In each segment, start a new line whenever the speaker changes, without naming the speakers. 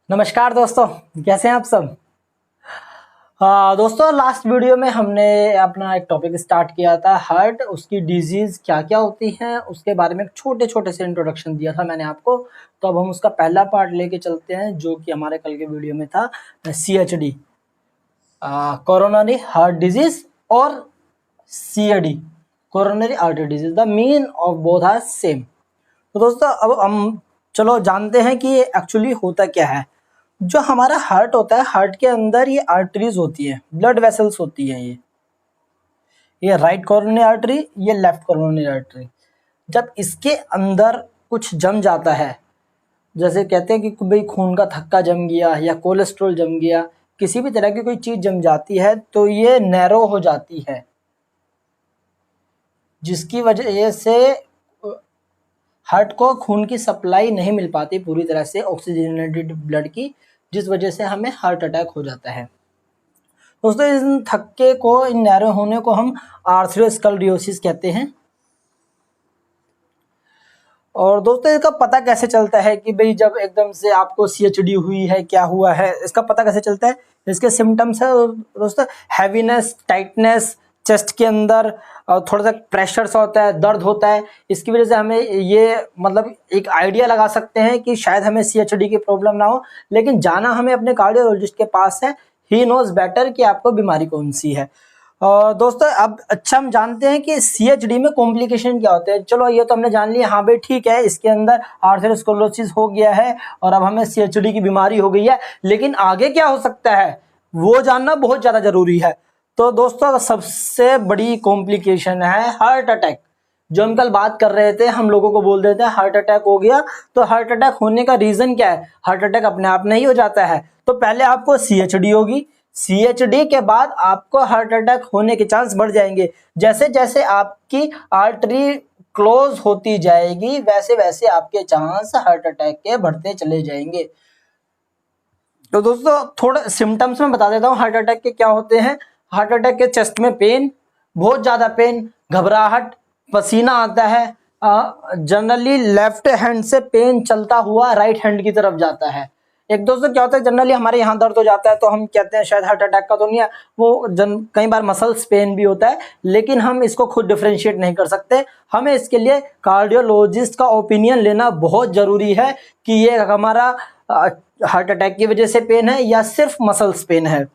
नमस्कार दोस्तों, कैसे हैं आप सब। दोस्तों लास्ट वीडियो में हमने अपना एक टॉपिक स्टार्ट किया था हार्ट, उसकी डिजीज़ क्या क्या होती हैं उसके बारे में एक छोटे छोटे से इंट्रोडक्शन दिया था मैंने आपको। तो अब हम उसका पहला पार्ट लेके चलते हैं जो कि हमारे कल के वीडियो में था CHD, कोरोनरी हार्ट डिजीज़, और CAD, coronary artery disease. The mean of both are same. तो दोस्तों अब हम चलो जानते हैं कि ये एक्चुअली होता क्या है। जो हमारा हार्ट होता है, हार्ट के अंदर ये आर्टरीज होती है, ब्लड वेसल्स होती हैं। ये राइट कोरोनरी आर्टरी, ये लेफ्ट कोरोनरी आर्टरी। जब इसके अंदर कुछ जम जाता है, जैसे कहते हैं कि भाई खून का थक्का जम गया या कोलेस्ट्रॉल जम गया, किसी भी तरह की कोई चीज़ जम जाती है तो ये नैरो हो जाती है, जिसकी वजह से हार्ट को खून की सप्लाई नहीं मिल पाती पूरी तरह से, ऑक्सीजनेटेड ब्लड की, जिस वजह से हमें हार्ट अटैक हो जाता है। दोस्तों इन थक्के को, इन नैरो होने को हम आर्थरोस्क्लेरोसिस कहते हैं। और दोस्तों इसका पता कैसे चलता है कि भाई जब एकदम से आपको CHD हुई है, क्या हुआ है, इसका पता कैसे चलता है। इसके सिम्टम्स है दोस्तों, हैवीनेस, टाइटनेस, चेस्ट के अंदर थोड़ा सा प्रेशर सा होता है, दर्द होता है। इसकी वजह से हमें ये मतलब एक आइडिया लगा सकते हैं कि शायद हमें CHD की प्रॉब्लम ना हो, लेकिन जाना हमें अपने कार्डियोलॉजिस्ट के पास है। ही नोज बेटर कि आपको बीमारी कौन सी है। और दोस्तों अब अच्छा हम जानते हैं कि CHD में कॉम्प्लिकेशन क्या होते हैं। चलो ये तो हमने जान लिया, हाँ भाई ठीक है, इसके अंदर आर्थरोस्क्लेरोसिस हो गया है और अब हमें CHD की बीमारी हो गई है, लेकिन आगे क्या हो सकता है वो जानना बहुत ज़्यादा ज़रूरी है। तो दोस्तों सबसे बड़ी कॉम्प्लिकेशन है हार्ट अटैक। जो हम कल बात कर रहे थे, हम लोगों को बोल देते हैं हार्ट अटैक हो गया, तो हार्ट अटैक होने का रीज़न क्या है। हार्ट अटैक अपने आप नहीं हो जाता है, तो पहले आपको CHD होगी, CHD के बाद आपको हार्ट अटैक होने के चांस बढ़ जाएंगे। जैसे जैसे आपकी आर्टरी क्लोज होती जाएगी वैसे वैसे आपके चांस हार्ट अटैक के बढ़ते चले जाएंगे। तो दोस्तों थोड़ा सिम्टम्स में बता देता हूँ हार्ट अटैक के क्या होते हैं। हार्ट अटैक के चेस्ट में पेन, बहुत ज़्यादा पेन, घबराहट, पसीना आता है। जनरली लेफ्ट हैंड से पेन चलता हुआ राइट हैंड की तरफ जाता है। एक दोस्तों क्या होता है, जनरली हमारे यहाँ दर्द हो जाता है तो हम कहते हैं शायद हार्ट अटैक का तो नहीं है, वो कई बार मसल्स पेन भी होता है, लेकिन हम इसको खुद डिफ्रेंशिएट नहीं कर सकते। हमें इसके लिए कार्डियोलॉजिस्ट का ओपिनियन लेना बहुत ज़रूरी है कि ये हमारा हार्ट अटैक की वजह से पेन है या सिर्फ मसल्स पेन है।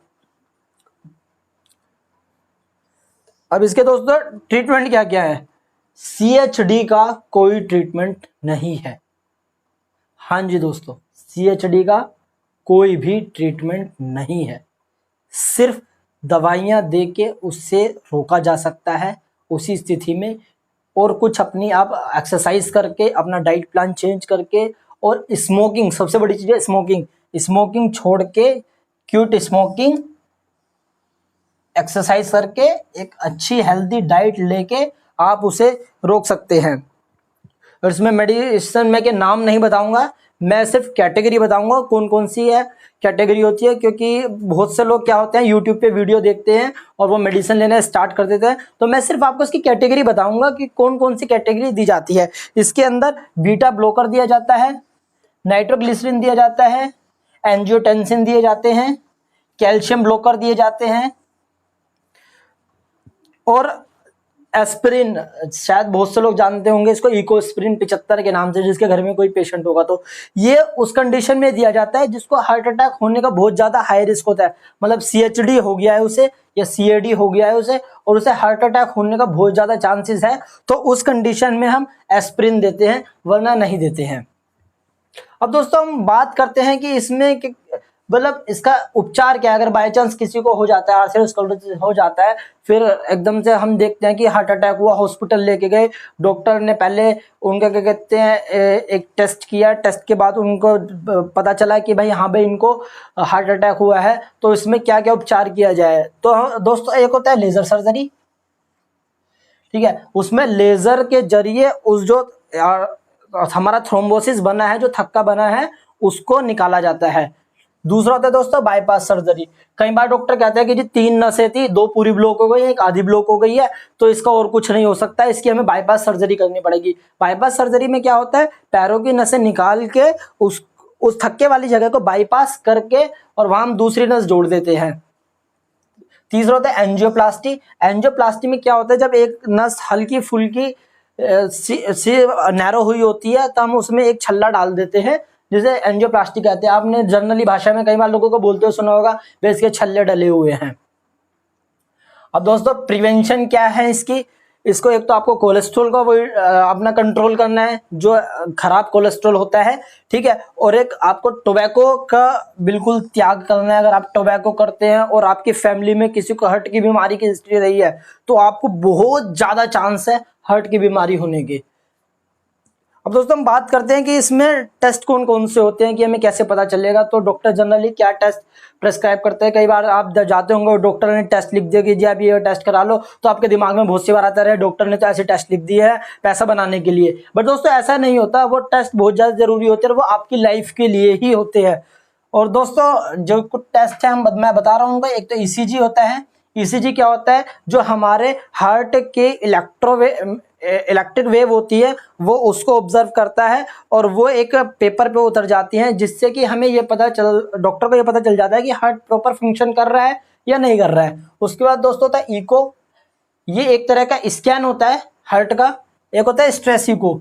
अब इसके दोस्तों ट्रीटमेंट क्या क्या है। CHD का कोई ट्रीटमेंट नहीं है। हाँ जी दोस्तों, CHD का कोई भी ट्रीटमेंट नहीं है, सिर्फ दवाइयाँ दे के उससे रोका जा सकता है उसी स्थिति में, और कुछ अपनी आप एक्सरसाइज करके, अपना डाइट प्लान चेंज करके, और स्मोकिंग, सबसे बड़ी चीज़ है स्मोकिंग। स्मोकिंग छोड़ के, क्यूट स्मोकिंग, एक्सरसाइज करके, एक अच्छी हेल्दी डाइट लेके आप उसे रोक सकते हैं। और इसमें मेडिसिन में के नाम नहीं बताऊंगा, मैं सिर्फ कैटेगरी बताऊंगा कौन कौन सी है कैटेगरी होती है, क्योंकि बहुत से लोग क्या होते हैं यूट्यूब पे वीडियो देखते हैं और वो मेडिसिन लेना स्टार्ट कर देते हैं। तो मैं सिर्फ आपको इसकी कैटेगरी बताऊंगा कि कौन कौन सी कैटेगरी दी जाती है। इसके अंदर बीटा ब्लॉकर दिया जाता है, नाइट्रोग्लिसरीन दिया जाता है, एंजियोटेंसिन दिए जाते हैं, कैल्शियम ब्लॉकर दिए जाते हैं, और एस्पिरिन, शायद बहुत से लोग जानते होंगे इसको इकोस्प्रिन 75 के नाम से, जिसके घर में कोई पेशेंट होगा तो ये उस कंडीशन में दिया जाता है जिसको हार्ट अटैक होने का बहुत ज़्यादा हाई रिस्क होता है। मतलब CHD हो गया है उसे या CAD हो गया है उसे, और उसे हार्ट अटैक होने का बहुत ज़्यादा चांसेस है, तो उस कंडीशन में हम एस्पिरिन देते हैं, वरना नहीं देते हैं। अब दोस्तों हम बात करते हैं कि इसमें मतलब इसका उपचार क्या है। अगर बाय चांस किसी को हो जाता है, आर्थरोस्क्लेरोसिस हो जाता है, फिर एकदम से हम देखते हैं कि हार्ट अटैक हुआ, हॉस्पिटल लेके गए, डॉक्टर ने पहले उनका क्या कहते हैं एक टेस्ट किया, टेस्ट के बाद उनको पता चला कि भाई हाँ भाई इनको हार्ट अटैक हुआ है, तो इसमें क्या क्या उपचार किया जाए। तो दोस्तों एक होता है लेज़र सर्जरी, ठीक है, उसमें लेज़र के जरिए उस जो हमारा थ्रोम्बोसिस बना है, जो थक्का बना है, उसको निकाला जाता है। दूसरा होता है दोस्तों बाईपास सर्जरी। कई बार डॉक्टर कहते हैं कि जी 3 नसें थी, 2 पूरी ब्लॉक हो गई है, एक आधी ब्लॉक हो गई है, तो इसका और कुछ नहीं हो सकता है, इसकी हमें बाईपास सर्जरी करनी पड़ेगी। बाईपास सर्जरी में क्या होता है, पैरों की नसें निकाल के उस थक्के वाली जगह को बाईपास करके और वहां हम दूसरी नस जोड़ देते हैं। तीसरा होता है एंजियोप्लास्टी। एंजियोप्लास्टी में क्या होता है, जब एक नस हल्की फुल्की सी नैरो हुई होती है तो हम उसमें एक छल्ला डाल देते हैं, जिसे एंजियोप्लास्टी कहते हैं। आपने जनरली भाषा में कई बार लोगों को बोलते हुए सुना होगा वे इसके छल्ले डले हुए हैं। अब दोस्तों प्रिवेंशन क्या है इसकी, इसको एक तो आपको कोलेस्ट्रॉल का अपना कंट्रोल करना है, जो खराब कोलेस्ट्रॉल होता है, ठीक है। और एक आपको टोबैको का बिल्कुल त्याग करना है। अगर आप टोबैको करते हैं और आपकी फैमिली में किसी को हार्ट की बीमारी की हिस्ट्री रही है तो आपको बहुत ज्यादा चांस है हार्ट की बीमारी होने की। अब दोस्तों हम बात करते हैं कि इसमें टेस्ट कौन कौन से होते हैं, कि हमें कैसे पता चलेगा। तो डॉक्टर जनरली क्या टेस्ट प्रेस्क्राइब करते हैं, कई बार आप जाते होंगे और डॉक्टर ने टेस्ट लिख दिया कि जी आप ये टेस्ट करा लो, तो आपके दिमाग में बहुत सी बार आता है डॉक्टर ने तो ऐसे टेस्ट लिख दिए है पैसा बनाने के लिए। बट दोस्तों ऐसा नहीं होता, वो टेस्ट बहुत ज़्यादा जरूरी होते हैं, वो आपकी लाइफ के लिए ही होते हैं। और दोस्तों जो कुछ टेस्ट है मैं बता रहा हूँ, एक तो ईसीजी होता है। ईसीजी क्या होता है, जो हमारे हार्ट के इलेक्ट्रिक वेव होती है वो उसको ऑब्जर्व करता है और वो एक पेपर पे उतर जाती है, जिससे कि हमें ये डॉक्टर को ये पता चल जाता है कि हार्ट प्रॉपर फंक्शन कर रहा है या नहीं कर रहा है। उसके बाद दोस्तों होता है इको। ये एक तरह का स्कैन होता है हार्ट का। एक होता है स्ट्रेस इको।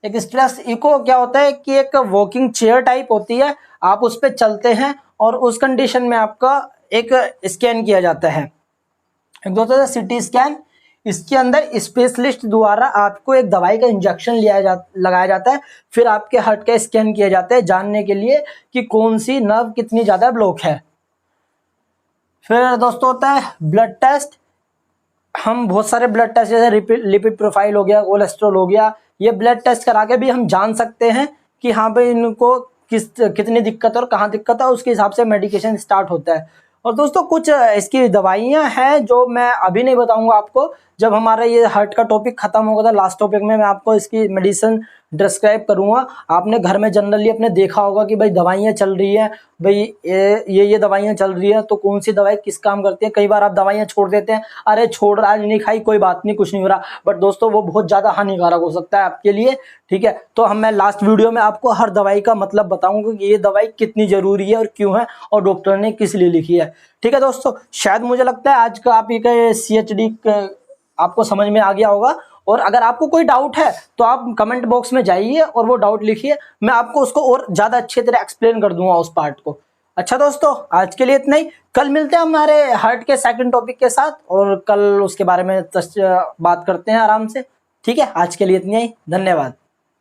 एक स्ट्रेस इको क्या होता है कि एक वॉकिंग चेयर टाइप होती है, आप उस पर चलते हैं और उस कंडीशन में आपका एक स्कैन किया जाता है। एक दोस्तों है सिटी स्कैन। इसके अंदर स्पेशलिस्ट द्वारा आपको एक दवाई का इंजेक्शन लगाया जाता है, फिर आपके हार्ट का स्कैन किया जाता है जानने के लिए कि कौन सी नर्व कितनी ज़्यादा ब्लॉक है। फिर दोस्तों होता है ब्लड टेस्ट। हम बहुत सारे ब्लड टेस्ट जैसे लिपिड प्रोफाइल हो गया, कोलेस्ट्रॉल हो गया, ये ब्लड टेस्ट करा के भी हम जान सकते हैं कि हाँ भाई इनको कितनी दिक्कत और कहाँ दिक्कत है, उसके हिसाब से मेडिकेशन स्टार्ट होता है। और दोस्तों कुछ इसकी दवाइयाँ हैं जो मैं अभी नहीं बताऊंगा आपको, जब हमारा ये हार्ट का टॉपिक खत्म होगा तो लास्ट टॉपिक में मैं आपको इसकी मेडिसिन डिस्क्राइब करूंगा। आपने घर में जनरली अपने देखा होगा कि भाई दवाइयाँ चल रही है, भाई ये दवाइयाँ चल रही है तो कौन सी दवाई किस काम करती है। कई बार आप दवाइयाँ छोड़ देते हैं, अरे छोड़ रहा है नहीं खाई कोई बात नहीं कुछ नहीं हो रहा, बट दोस्तों वो बहुत ज़्यादा हानिकारक हो सकता है आपके लिए, ठीक है। तो मैं लास्ट वीडियो में आपको हर दवाई का मतलब बताऊंगा कि ये दवाई कितनी ज़रूरी है और क्यों है और डॉक्टर ने किस लिए लिखी है, ठीक है दोस्तों। शायद मुझे लगता है आज का आप ये CHD आपको समझ में आ गया होगा। और अगर आपको कोई डाउट है तो आप कमेंट बॉक्स में जाइए और वो डाउट लिखिए, मैं आपको उसको और ज़्यादा अच्छी तरह एक्सप्लेन कर दूंगा उस पार्ट को। अच्छा दोस्तों आज के लिए इतना ही, कल मिलते हैं हमारे हार्ट के सेकंड टॉपिक के साथ और कल उसके बारे में बात करते हैं आराम से, ठीक है। आज के लिए इतना ही, धन्यवाद।